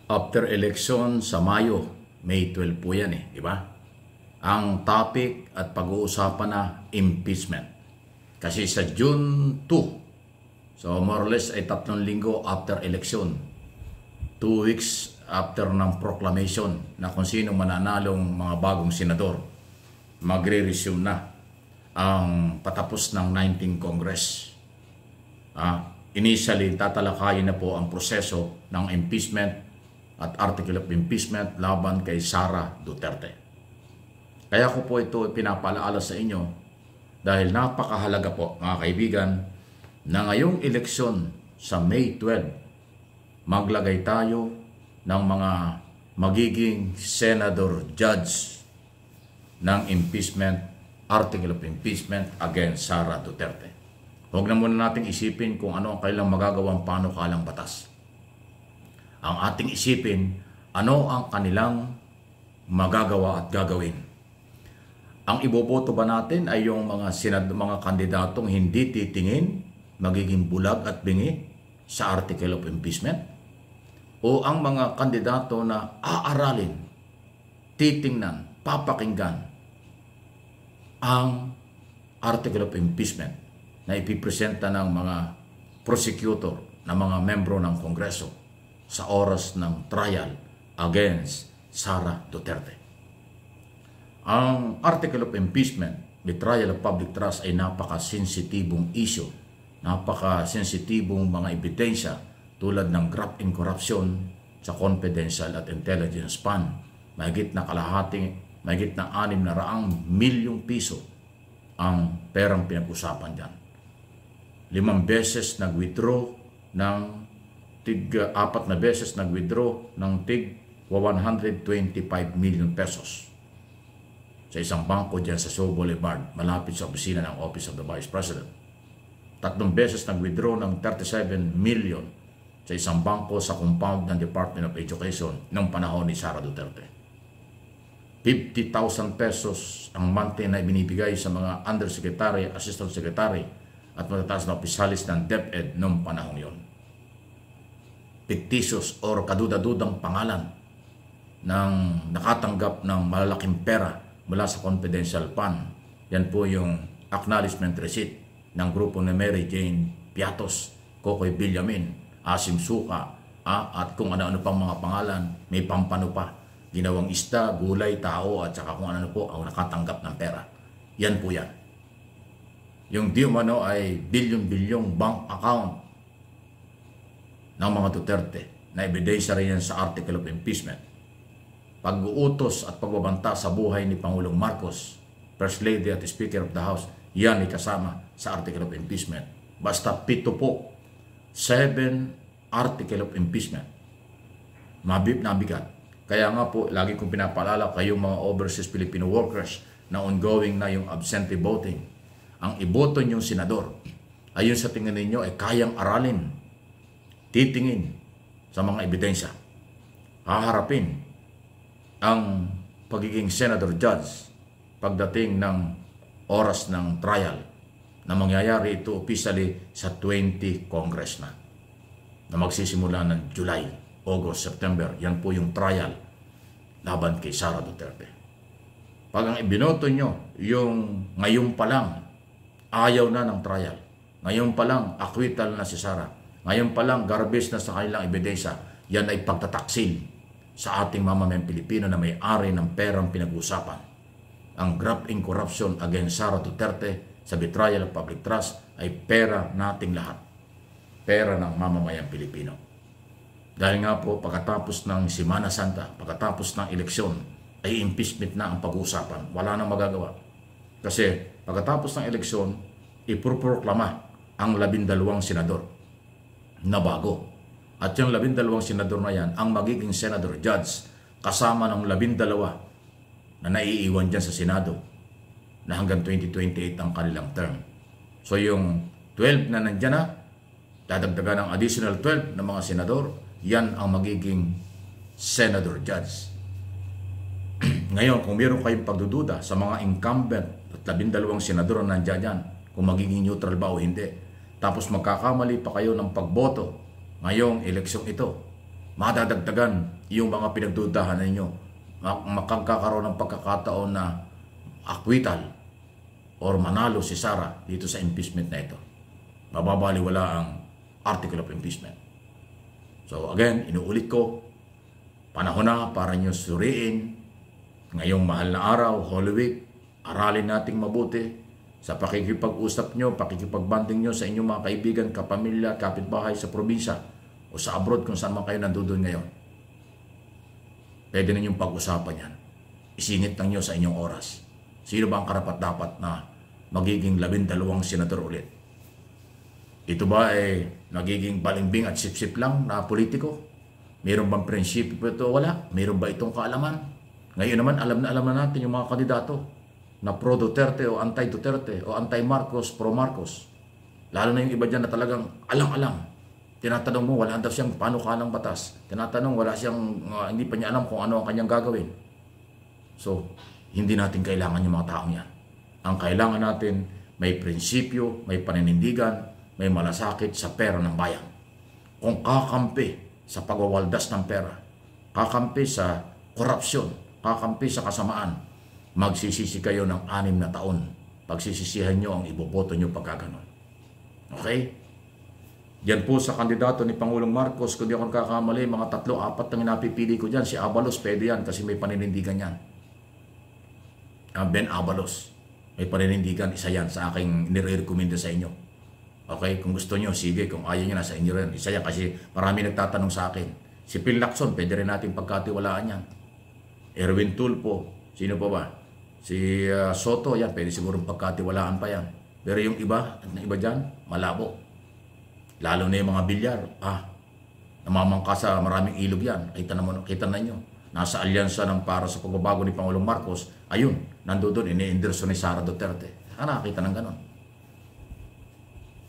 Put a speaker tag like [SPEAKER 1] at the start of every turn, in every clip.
[SPEAKER 1] After election sa Mayo, May 12 po yan di ba? Ang topic at pag-uusapan na impeachment. Kasi sa June 2, so more or less ay 3 linggo after election, 2 weeks after ng proclamation na kung sino mananalong mga bagong senador, magre-resume na ang patapos ng 19th Congress. Initially, tatalakayin na po ang proseso ng impeachment at article of impeachment laban kay Sara Duterte. Kaya ko po ito pinapalaala sa inyo dahil napakahalaga po mga kaibigan na ngayong eleksyon sa May 12, maglagay tayo ng mga magiging senador judge ng impeachment, article of impeachment against Sara Duterte. Huwag na muna natin isipin kung ano ang kailang magagawang panukalang batas. Ang ating isipin, ano ang kanilang magagawa at gagawin. Ang iboboto ba natin ay yung mga kandidatong hindi titingin, magiging bulag at bingi sa article of impeachment? O ang mga kandidato na aaralin, titingnan, papakinggan ang article of impeachment na ipipresenta ng mga prosecutor na mga membro ng Kongreso sa oras ng trial against Sara Duterte. Ang article of impeachment, betrayal of public trust ay napaka-sensitibong issue, napaka-sensitibong mga ebidensya tulad ng graft and corruption sa confidential at intelligence fund. Mahigit na 600 milyong piso ang perang pinag-usapan dyan. 5 beses nag-withdraw ng 4 na beses nag-withdraw ng tig 125 million pesos sa isang bangko dyan sa Shaw Boulevard, malapit sa opisina ng Office of the Vice President. 3 beses nag-withdraw ng 37 million sa isang bangko sa compound ng Department of Education noong panahon ni Sara Duterte. 50,000 pesos ang monthly na ibinibigay sa mga undersecretary, assistant secretary at matataas na opisyalis ng DepEd noong panahon yon. Fictitious or kaduda-dudang pangalan ng nakatanggap ng malalaking pera mula sa confidential fund. Yan po yung acknowledgement receipt ng grupo ni Mary Jane Piatos, Kokoy Villamin, Asim Suka, at kung ano-ano pang mga pangalan, may pampano pa. Ginawang isda, gulay, tao, at saka kung ano po ang nakatanggap ng pera. Yan po yan. Yung di umano ay bilyon-bilyong bank account ng mga Duterte na ebidensya rin yan sa article of impeachment. Pag-uutos at pagbabanta sa buhay ni Pangulong Marcos, First Lady at Speaker of the House, yan ay kasama sa article of impeachment. Basta 7 po, 7 article of impeachment. Nabigat. Kaya nga po, lagi kong pinapaalala kayong mga overseas Filipino workers na ongoing na yung absentee voting. Ang iboto niyong senador, ayun sa tingin ninyo ay kayang aralin, titingin sa mga ebidensya, haharapin ang pagiging senador judge pagdating ng oras ng trial na mangyayari ito officially sa 20 Congress na magsisimula ng July, August, September. Yan po yung trial laban kay Sara Duterte. Pag ang ibinoto nyo, yung ngayon pa lang ayaw na ng trial, ngayon pa lang acquittal na si Sara, ngayon pa lang garbage na sa kanilang ebidensya, yan ay pagtataksil sa ating mamamayang Pilipino na may-ari ng perang pinag-usapan. Ang graft and corruption against Sara Duterte sa betrayal of public trust ay pera nating lahat. Pera ng mamamayang Pilipino. Dahil nga po pagkatapos ng Semana Santa, pagkatapos ng eleksyon, ay impeachment na ang pag-uusapan. Wala nang magagawa. Kasi pagkatapos ng eleksyon, iproproklama ang 12 senador na bago. At yung 12 senador na yan, ang magiging senador judge kasama ng 12 na naiiwan dyan sa Senado na hanggang 2028 ang kanilang term. So yung 12 na nandyan na, dadagdagan ng additional 12 na mga senador, yan ang magiging senador judge. Ngayon, kung meron kayong pagdududa sa mga incumbent at 12 senador na nandyan dyan, kung magiging neutral ba o hindi, tapos magkakamali pa kayo ng pagboto ngayong eleksyong ito, madadagdagan yung mga pinagdudahan ninyo. Makakakaroon ng pagkakataon na acquittal or manalo si Sara dito sa impeachment na ito. Mababaliwala ang article of impeachment. So again, inuulit ko, panahon na para nyo suriin ngayong mahal na araw, Holy Week. Aralin nating mabuti sa pakikipag-usap nyo, pakikipagbanding nyo sa inyong mga kaibigan, kapamilya, kapitbahay sa probinsya o sa abroad kung saan man kayo nandoon ngayon. Pwede ninyong pag-usapan yan. Isingit lang nyo sa inyong oras. Sino ba ang karapat-dapat na magiging 12 senador ulit? Ito ba ay nagiging balimbing at sip-sip lang na politiko? Mayroon bang prinsipyo ito? Wala. Mayroon ba itong kaalaman? Ngayon naman, alam na natin yung mga kandidato na pro-Duterte o anti-Duterte o anti-Marcos, pro-Marcos. Lalo na yung iba dyan na talagang alang-alang. Tinatanong mo, wala daw siyang panukalang batas. Tinatanong, wala siyang, hindi pa niya alam kung ano ang kanyang gagawin. So, hindi natin kailangan yung mga taong yan. Ang kailangan natin, may prinsipyo, may paninindigan, may malasakit sa pera ng bayan. Kung kakampi sa pagwawaldas ng pera, kakampi sa korupsyon, kakampi sa kasamaan, magsisisi kayo ng 6 na taon. Pagsisisihan nyo ang iboboto nyo pagkaganon. Okay? Yan po sa kandidato ni Pangulong Marcos, kung di ako nakakamali, mga 3-4 na napipili ko dyan. Si Abalos, pwede yan kasi may paninindigan yan. Ben Abalos, may paninindigan, isa yan sa aking nire-recommenda sa inyo. Okay, kung gusto nyo, sige. Kung ayaw nyo, nasa inyo rin. Isa yan kasi marami nagtatanong sa akin. Si Phil Lacson, pwede rin natin pagkatiwalaan yan. Erwin Tulfo, sino pa ba? Si Soto, yan, pwede siguro pagkatiwalaan pa yan. Pero yung iba dyan, malabo. Lalo na yung mga bilyar, namamangka sa maraming ilog yan. Kita na nyo. Nasa alyansa ng para sa pagbabago ni Pangulong Marcos, ayun, nandoon, ini-endorso ni Sara Duterte. Nakakita ng ganon.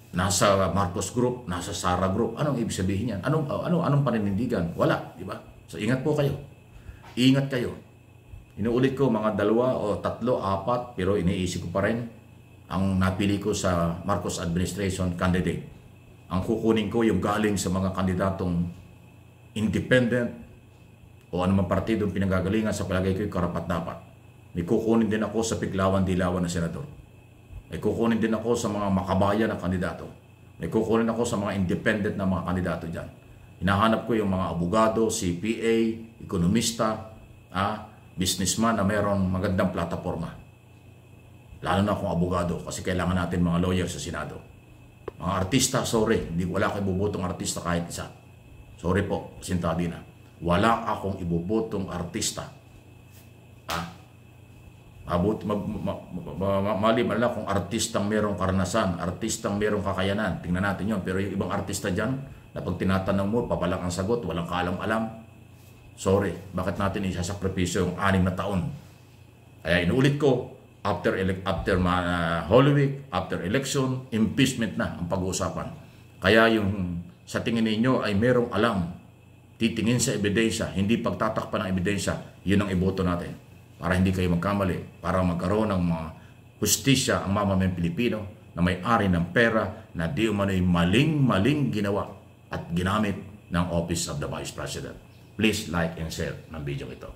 [SPEAKER 1] Nasa Marcos Group, nasa Sara Group. Anong ibig sabihin yan? Anong paninindigan? Wala, di ba? So ingat po kayo. Ingat kayo. Inuulit ko, mga 2 o 3, 4, pero iniisip ko pa rin ang napili ko sa Marcos administration candidate. Ang kukunin ko yung galing sa mga kandidatong independent o anumang partidong pinanggagalingan sa palagay ko yung karapat-dapat. May kukunin din ako sa Piglawan-Dilawan na senador. May kukunin din ako sa mga makabayan na kandidato. May kukunin ako sa mga independent na mga kandidato dyan. Hinahanap ko yung mga abogado, CPA, ekonomista, businessman na mayroong magandang plataforma. Lalo na kung abogado kasi kailangan natin mga lawyer sa Senado. Mga artista, sorry, wala akong ibubotong artista kahit isa. Sorry po, Sintadina. Wala akong ibubotong artista. Maliban lang kung artistang merong karanasan, artistang merong kakayanan. Tingnan natin yun. Pero yung ibang artista dyan, na pag tinatanong mo, papalang ang sagot, walang kaalam-alam. Sorry, bakit natin isasakripisyo yung 6 na taon? Kaya inuulit ko, after Holy Week, after election, impeachment na ang pag-uusapan. Kaya yung sa tingin ninyo ay merong alam, titingin sa ebidensya, hindi pagtatakpan ng ebidensya, yun ang iboto natin. Para hindi kayo magkamali, para magkaroon ng mga hustisya ang mamamayang Pilipino na may-ari ng pera na di umano'y maling ginawa at ginamit ng Office of the Vice President. Please like and share ng video ito.